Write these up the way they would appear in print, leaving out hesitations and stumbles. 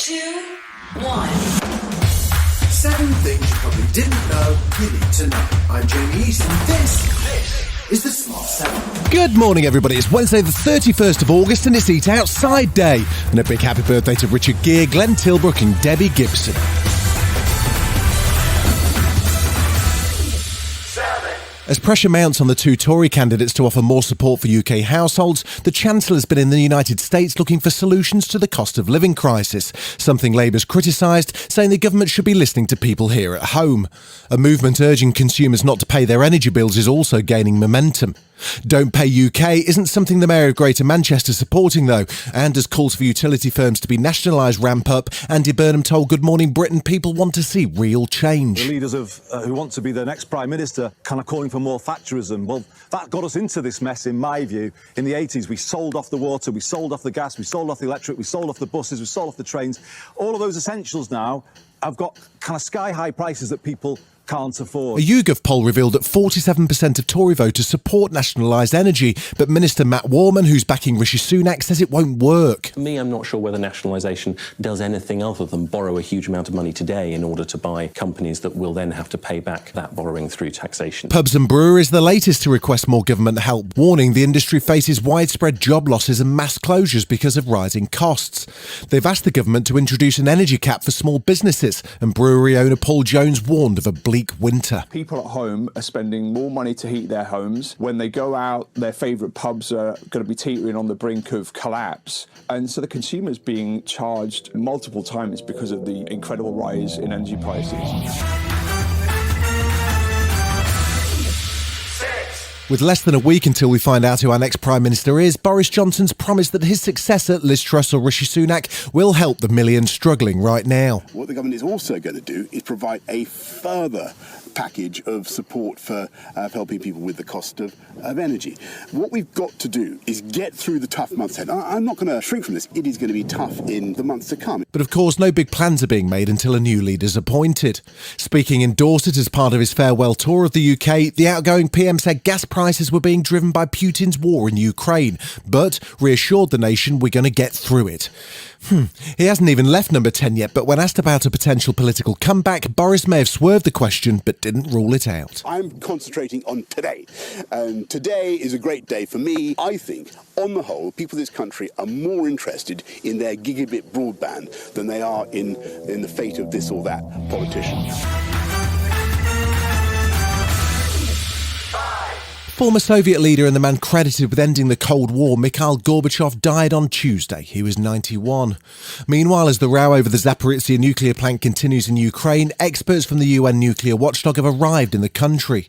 2, 1. 7 things you probably didn't know you need to know. I'm Jamie East, and this is the Smart 7. Good morning, everybody. It's Wednesday the 31st of August, and it's Eat Outside Day. And a big happy birthday to Richard Gere, Glenn Tilbrook and Debbie Gibson. As pressure mounts on the two Tory candidates to offer more support for UK households, the Chancellor's been in the United States looking for solutions to the cost of living crisis, something Labour's criticised, saying the government should be listening to people here at home. A movement urging consumers not to pay their energy bills is also gaining momentum. Don't Pay UK isn't something the Mayor of Greater Manchester is supporting, though, and as calls for utility firms to be nationalised ramp up, Andy Burnham told Good Morning Britain people want to see real change. The leaders who want to be the next Prime Minister kind of calling for more Thatcherism. Well, that got us into this mess, in my view. In the 80s, we sold off the water, we sold off the gas, we sold off the electric, we sold off the buses, we sold off the trains. All of those essentials now have got kind of sky-high prices that people can't afford. A YouGov poll revealed that 47% of Tory voters support nationalised energy, but Minister Matt Warman, who's backing Rishi Sunak, says it won't work. For me, I'm not sure whether nationalisation does anything other than borrow a huge amount of money today in order to buy companies that will then have to pay back that borrowing through taxation. Pubs and breweries the latest to request more government help, warning the industry faces widespread job losses and mass closures because of rising costs. They've asked the government to introduce an energy cap for small businesses, and brewery owner Paul Jones warned of a bleak winter. People at home are spending more money to heat their homes. When they go out, their favourite pubs are going to be teetering on the brink of collapse. And so the consumer's being charged multiple times because of the incredible rise in energy prices. With less than a week until we find out who our next Prime Minister is, Boris Johnson's promised that his successor, Liz Truss or Rishi Sunak, will help the millions struggling right now. What the government is also going to do is provide a further package of support for helping people with the cost of energy. What we've got to do is get through the tough months ahead. I'm not going to shrink from this. It is going to be tough in the months to come. But of course, no big plans are being made until a new leader's appointed. Speaking in Dorset as part of his farewell tour of the UK, the outgoing PM said gas prices were being driven by Putin's war in Ukraine, but reassured the nation we're going to get through it. He hasn't even left number 10 yet, but when asked about a potential political comeback, Boris may have swerved the question, but didn't rule it out. I'm concentrating on today, and today is a great day for me. I think, on the whole, people in this country are more interested in their gigabit broadband than they are in the fate of this or that politician. Former Soviet leader and the man credited with ending the Cold War, Mikhail Gorbachev, died on Tuesday. He was 91. Meanwhile, as the row over the Zaporizhzhia nuclear plant continues in Ukraine, experts from the UN Nuclear Watchdog have arrived in the country.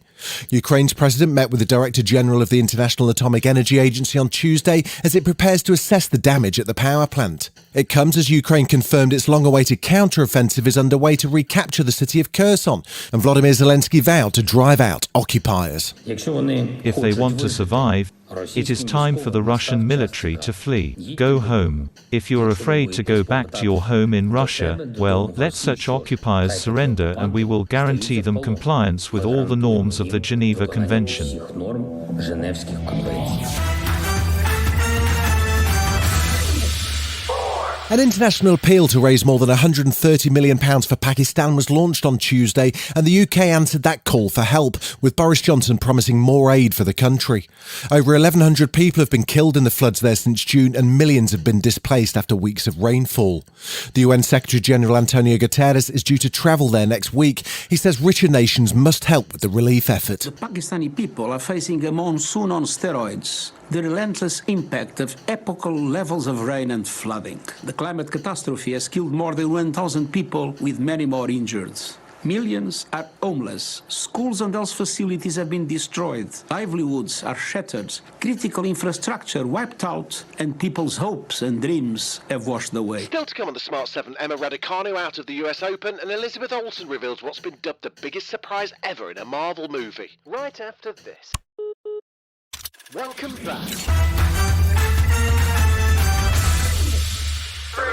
Ukraine's president met with the Director General of the International Atomic Energy Agency on Tuesday as it prepares to assess the damage at the power plant. It comes as Ukraine confirmed its long-awaited counter-offensive is underway to recapture the city of Kherson, and Volodymyr Zelensky vowed to drive out occupiers. If they want to survive, it is time for the Russian military to flee. Go home. If you are afraid to go back to your home in Russia, well, let such occupiers surrender and we will guarantee them compliance with all the norms of the Geneva Convention. An international appeal to raise more than £130 million for Pakistan was launched on Tuesday, and the UK answered that call for help, with Boris Johnson promising more aid for the country. Over 1,100 people have been killed in the floods there since June, and millions have been displaced after weeks of rainfall. The UN Secretary-General Antonio Guterres is due to travel there next week. He says richer nations must help with the relief effort. The Pakistani people are facing a monsoon on steroids. The relentless impact of epochal levels of rain and flooding. The climate catastrophe has killed more than 1,000 people, with many more injured. Millions are homeless. Schools and health facilities have been destroyed. Livelihoods are shattered. Critical infrastructure wiped out, and people's hopes and dreams have washed away. Still to come on the Smart 7, Emma Raducanu out of the US Open, and Elizabeth Olsen reveals what's been dubbed the biggest surprise ever in a Marvel movie. Right after this. Welcome back. 3,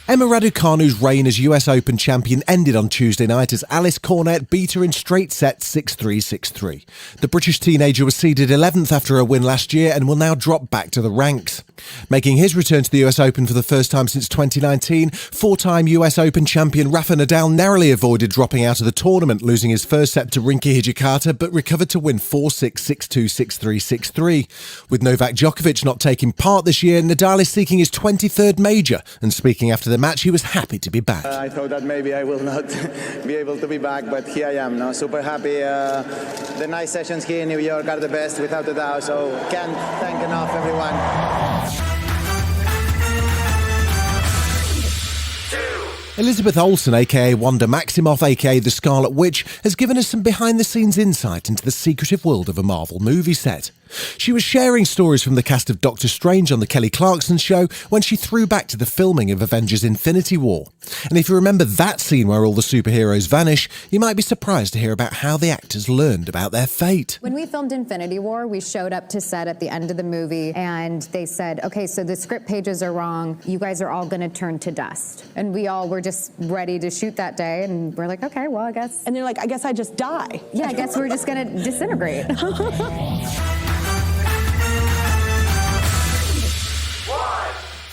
Emma Raducanu's reign as US Open champion ended on Tuesday night as Alice Cornet beat her in straight sets 6-3, 6-3. The British teenager was seeded 11th after a win last year and will now drop back to the ranks. Making his return to the US Open for the first time since 2019, four-time US Open champion Rafa Nadal narrowly avoided dropping out of the tournament, losing his first set to Rinky Hijikata, but recovered to win 4-6, 6-2, 6-3, 6-3. With Novak Djokovic not taking part this year, Nadal is seeking his 23rd major, and speaking after the match, he was happy to be back. I thought that maybe I will not be able to be back, but here I am now, super happy. The night sessions here in New York are the best, without a doubt, so can't thank enough everyone. Elizabeth Olsen, aka Wanda Maximoff, aka the Scarlet Witch, has given us some behind-the-scenes insight into the secretive world of a Marvel movie set. She was sharing stories from the cast of Doctor Strange on the Kelly Clarkson show when she threw back to the filming of Avengers Infinity War. And if you remember that scene where all the superheroes vanish, you might be surprised to hear about how the actors learned about their fate. When we filmed Infinity War, we showed up to set at the end of the movie and they said, okay, so the script pages are wrong. You guys are all going to turn to dust. And we all were just ready to shoot that day. And we're like, okay, well, I guess. And they're like, I guess I just die. Yeah, I guess we're just going to disintegrate.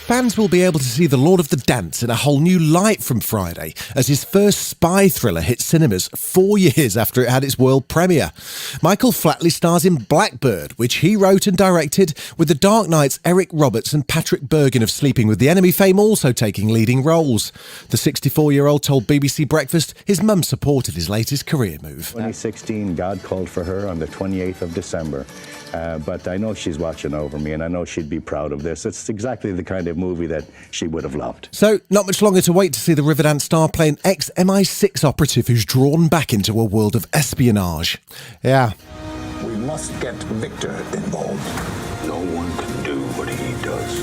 Fans will be able to see The Lord of the Dance in a whole new light from Friday, as his first spy thriller hit cinemas 4 years after it had its world premiere. Michael Flatley stars in Blackbird, which he wrote and directed, with The Dark Knight's Eric Roberts and Patrick Bergin of Sleeping with the Enemy fame also taking leading roles. The 64-year-old told BBC Breakfast his mum supported his latest career move. 2016, God called for her on the 28th of December. But I know she's watching over me, and I know she'd be proud of this. It's exactly the kind of movie that she would have loved. So, not much longer to wait to see the Riverdance star play an ex-MI6 operative who's drawn back into a world of espionage. Yeah. We must get Victor involved. No one can do what he does.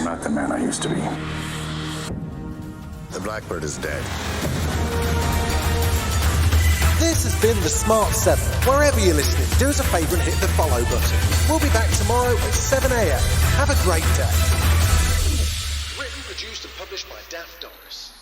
Not the man I used to be. The Blackbird is dead. This has been The Smart 7. Wherever you're listening, do us a favour and hit the follow button. We'll be back tomorrow at 7 a.m. Have a great day. Written, produced and published by Daft Doris.